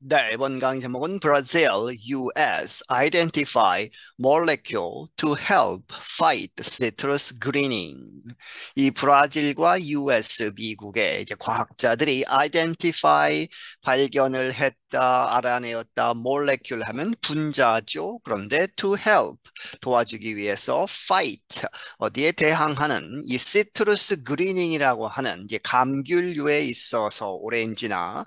네, 이번 강의 제목은 Brazil, US, identify molecule to help fight citrus greening. 이 브라질과 US, 미국의 이제 과학자들이 identify 발견을 했다, 알아내었다, molecule 하면 분자죠. 그런데 to help 도와주기 위해서 fight 어디에 대항하는 이 citrus greening이라고 하는 이제 감귤류에 있어서 오렌지나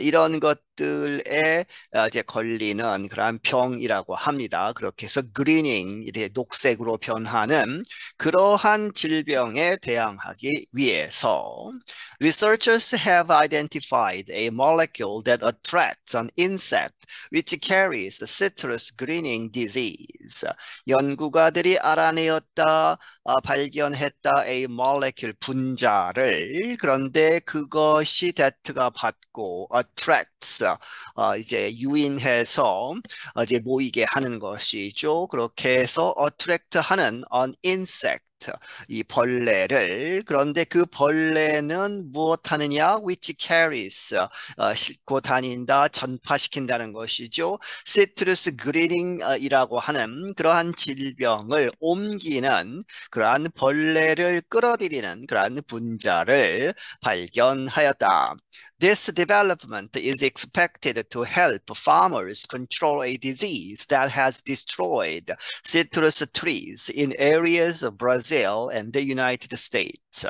이런 것들에 이제 걸리는 그러한 병이라고 합니다. 그렇게 해서 그리닝, 이렇게 녹색으로 변하는 그러한 질병에 대항하기 위해서 researchers have identified a molecule that attracts an insect which carries citrus greening disease. 연구가들이 알아내었다, 발견했다, a molecule 분자를 그런데 그것이 that가 받고 attracts 이제 유인해서 이제 모이게 하는 것이죠. 그렇게 해서 attract 하는 an insect 이 벌레를 그런데 그 벌레는 무엇 하느냐 which carries 싣고 다닌다 전파시킨다는 것이죠. 시트러스 그리닝이라고 하는 그러한 질병을 옮기는 그러한 벌레를 끌어들이는 그러한 분자를 발견하였다. This development is expected to help farmers control a disease that has destroyed citrus trees in areas of Brazil and the United States.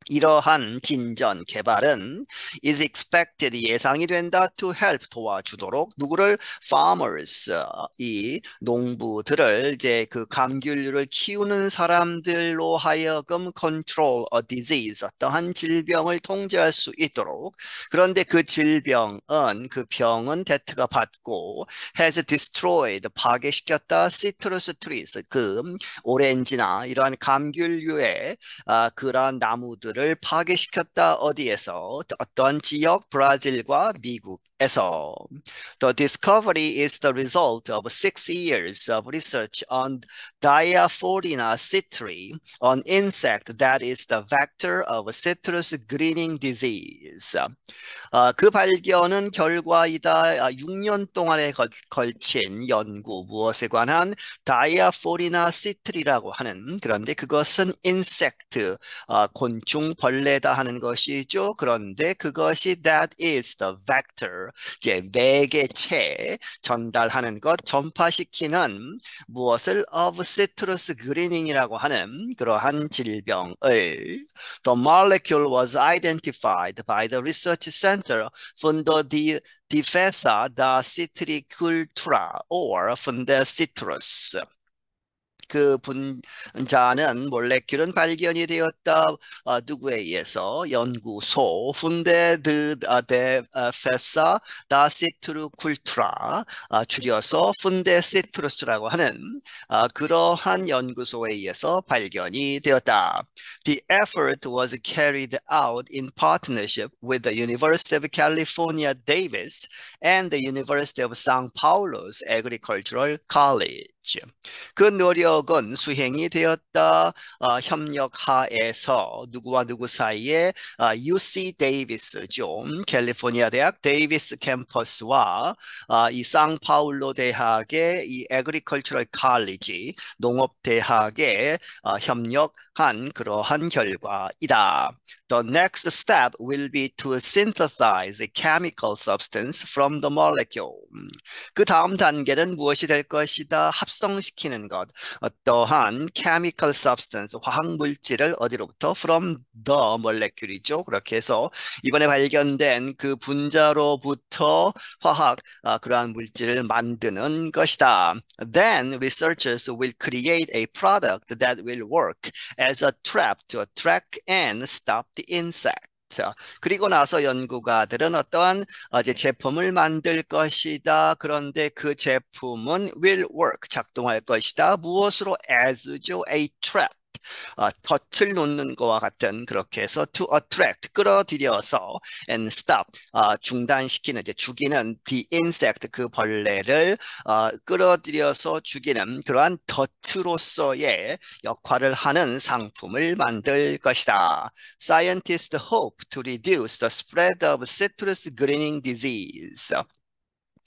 이러한 진전 개발은 is expected 예상이 된다 to help 도와주도록 누구를 farmers 이 농부들을 이제 그 감귤류를 키우는 사람들로 하여금 control a disease 어떠한 질병을 통제할 수 있도록 그런데 그 질병은 그 병은 that가 받고 has destroyed 파괴시켰다 citrus trees 그 오렌지나 이러한 감귤류의 그러한 나무들 를 파괴시켰다 어디에서 어떤 지역 브라질과 미국에서 The discovery is the result of 6 years of research on Diaphorina citri, an insect that is the vector of citrus greening disease. 그 발견은 결과이다. 6년 동안에 걸친 연구 무엇에 관한 다이아포리나 시트리라고 하는 그런데 그것은 인섹트 곤충 벌레다 하는 것이죠. 그런데 그것이 that is the vector 이제 매개체 전달하는 것 전파시키는 무엇을 of citrus greening이라고 하는 그러한 질병을 The molecule was identified by the research center Fundo de Defesa da Citricultura or Fundecitrus. 그 분자는 몰레큘은 발견이 되었다. 누구에 의해서 연구소 훈데 데 페사 다 시트루쿨트라 줄여서 훈데 시트루스라고 하는 그러한 연구소에 의해서 발견이 되었다. The effort was carried out in partnership with the University of California, Davis and the University of São Paulo's Agricultural College. 그 노력은 수행이 되었다. 협력하에서 누구와 누구 사이에 UC 데이비스죠. 캘리포니아 대학 데이비스 캠퍼스와 이 상파울로 대학의 이 Agricultural College 농업대학에 협력한 그러한 결과이다. The next step will be to synthesize a chemical substance from the molecule. 그 다음 단계는 무엇이 될 것이다? 합성시키는 것. 어떠한 chemical substance, 화학 물질을 어디로부터? From the molecule이죠. 그렇게 해서 이번에 발견된 그 분자로부터 화학 그러한 물질을 만드는 것이다. Then researchers will create a product that will work as a trap to attract and stop the insect. 그리고 나서 연구가들은 어떠한 이제 제품을 만들 것이다. 그런데 그 제품은 will work, 작동할 것이다. 무엇으로? as죠, a trap. 덫을 놓는 거와 같은 그렇게 해서 to attract 끌어들여서 and stop 중단시키는 이제 죽이는 the insect 그 벌레를 끌어들여서 죽이는 그러한 덫으로서의 역할을 하는 상품을 만들 것이다. Scientists hope to reduce the spread of citrus greening disease.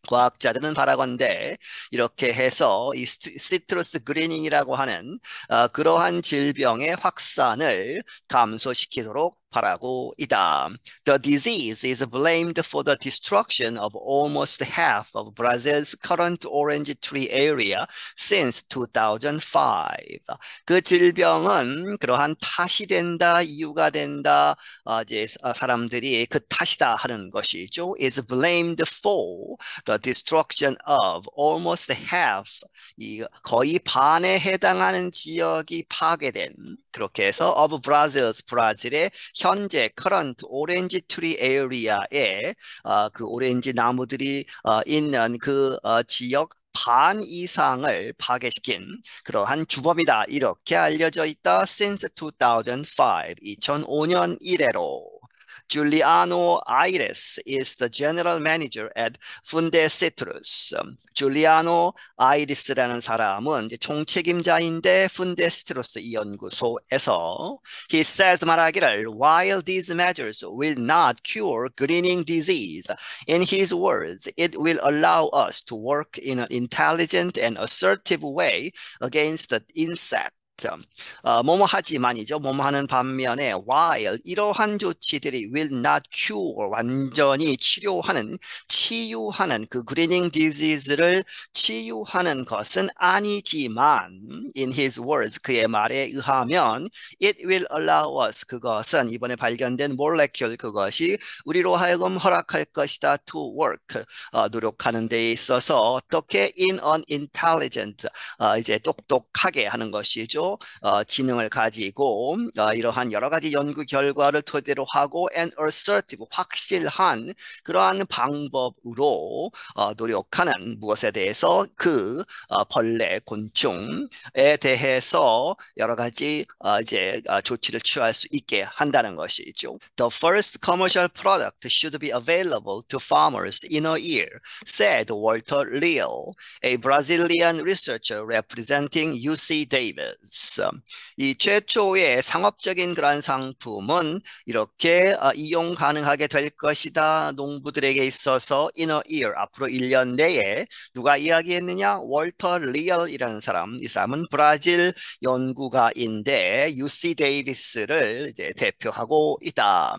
과학자들은 바라건대 이렇게 해서 이 시트러스 그리닝이라고 하는 그러한 질병의 확산을 감소시키도록 바라고 있다. The disease is blamed for the destruction of almost half of Brazil's current orange tree area since 2005. 그 질병은 그러한 탓이 된다, 이유가 된다, 이제 사람들이 그 탓이다 하는 것이죠. is blamed for the destruction of almost half, 이 거의 반에 해당하는 지역이 파괴된 그렇게 해서 of Brazil's 브라질의 현재 current 오렌지 트리 에리아에 그 오렌지 나무들이 있는 그 지역 반 이상을 파괴시킨 그러한 주범이다. 이렇게 알려져 있다. Since 2005, 2005년 이래로. Giuliano Aires is the general manager at Funde Citrus. Giuliano Aires라는 사람은 이제 총책임자인데 Funde Citrus 이 연구소에서 he says 말하기를 while these measures will not cure greening disease, in his words, it will allow us to work in an intelligent and assertive way against the insect. 뭐뭐 하지만이죠. 뭐뭐 하는 반면에 while 이러한 조치들이 will not cure 완전히 치유하는 그 greening disease를 치유하는 것은 아니지만 in his words 그의 말에 의하면 it will allow us 그것은 이번에 발견된 molecule 그것이 우리로 하여금 허락할 것이다 to work 노력하는 데 있어서 어떻게 in an intelligent 이제 똑똑하게 하는 것이죠. 지능을 가지고 이러한 여러 가지 연구 결과를 토대로 하고 and assertive 확실한 그러한 방법으로 노력하는 무엇에 대해서 그 벌레 곤충에 대해서 여러 가지 이제 조치를 취할 수 있게 한다는 것이죠. The first commercial product should be available to farmers in a year, said Walter Leal, a Brazilian researcher representing UC Davis. 이 최초의 상업적인 그런 상품은 이렇게 이용 가능하게 될 것이다. 농부들에게 있어서 in a year, 앞으로 1년 내에 누가 이야기했느냐? 월터 리얼이라는 사람. 이 사람은 브라질 연구가인데 UC 데이비스를 이제 대표하고 있다.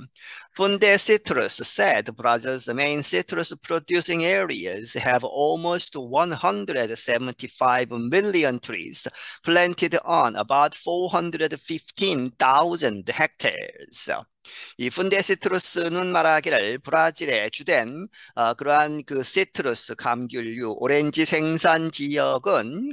Funde Citrus said Brazil's main citrus producing areas have almost 175 million trees planted on about 415,000 hectares. 이 푼데 시트루스는 말하기를 브라질의 주된 그러한 그 시트루스 감귤류 오렌지 생산 지역은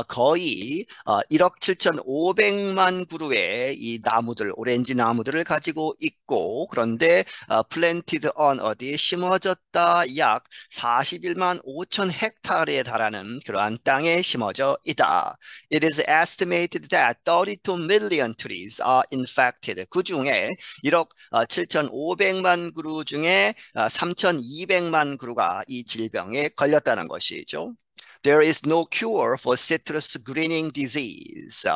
거의 1억 7,500만 그루의 이 나무들 오렌지 나무들을 가지고 있고 그런데 planted on 어디에 심어졌다 약 41만 5천 헥타르에 달하는 그러한 땅에 심어져 있다. It is estimated that 32 million trees are infected. 그 중에 1억 7,500만 그루 중에 3,200만 그루가 이 질병에 걸렸다는 것이죠. There is no cure for citrus greening disease.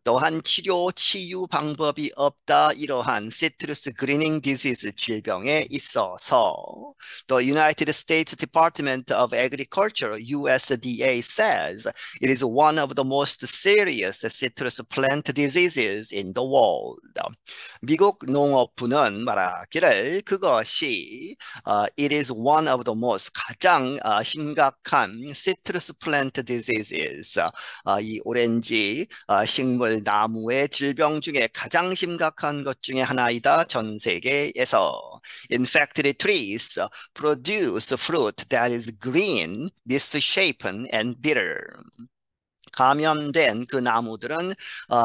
또한 치유 방법이 없다. 이러한 citrus greening disease 질병에 있어서 The United States Department of Agriculture, USDA, says it is one of the most serious citrus plant diseases in the world. 미국 농업부는 말하기를 그것이 it is one of the most 가장 심각한 citrus plant diseases 이 오렌지 식물 나무의 질병 중에 가장 심각한 것 중에 하나이다. 전 세계에서 infected trees produce fruit that is green, misshapen and bitter. 감염된 그 나무들은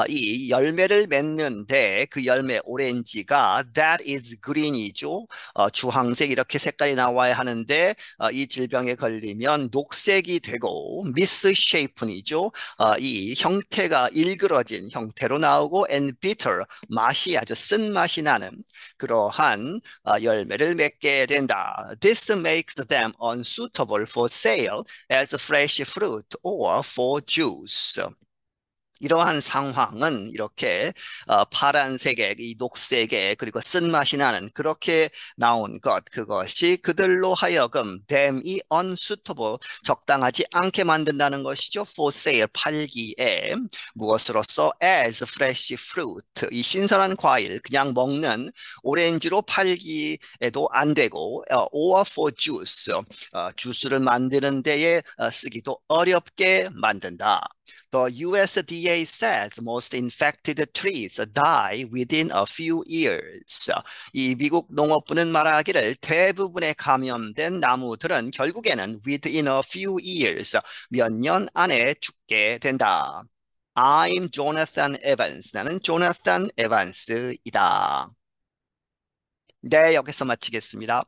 이 열매를 맺는데 그 열매 오렌지가 that is green이죠. 주황색 이렇게 색깔이 나와야 하는데 이 질병에 걸리면 녹색이 되고 misshapen이죠. 이 형태가 일그러진 형태로 나오고 and bitter 맛이 아주 쓴 맛이 나는 그러한 열매를 맺게 된다. This makes them unsuitable for sale as fresh fruit or for juice. 이러한 상황은 이렇게 파란색의 이 녹색의 그리고 쓴맛이 나는 그렇게 나온 것 그것이 그들로 하여금 them이 unsuitable 적당하지 않게 만든다는 것이죠. for sale 팔기에 무엇으로써 as fresh fruit 이 신선한 과일 그냥 먹는 오렌지로 팔기에도 안 되고 or for juice 주스를 만드는 데에 쓰기도 어렵게 만든다. The USDA says most infected trees die within a few years. 이 미국 농업부는 말하기를 대부분의 감염된 나무들은 결국에는 within a few years, 몇 년 안에 죽게 된다. I'm Jonathan Evans. 나는 조나산 에반스이다. 네, 여기서 마치겠습니다.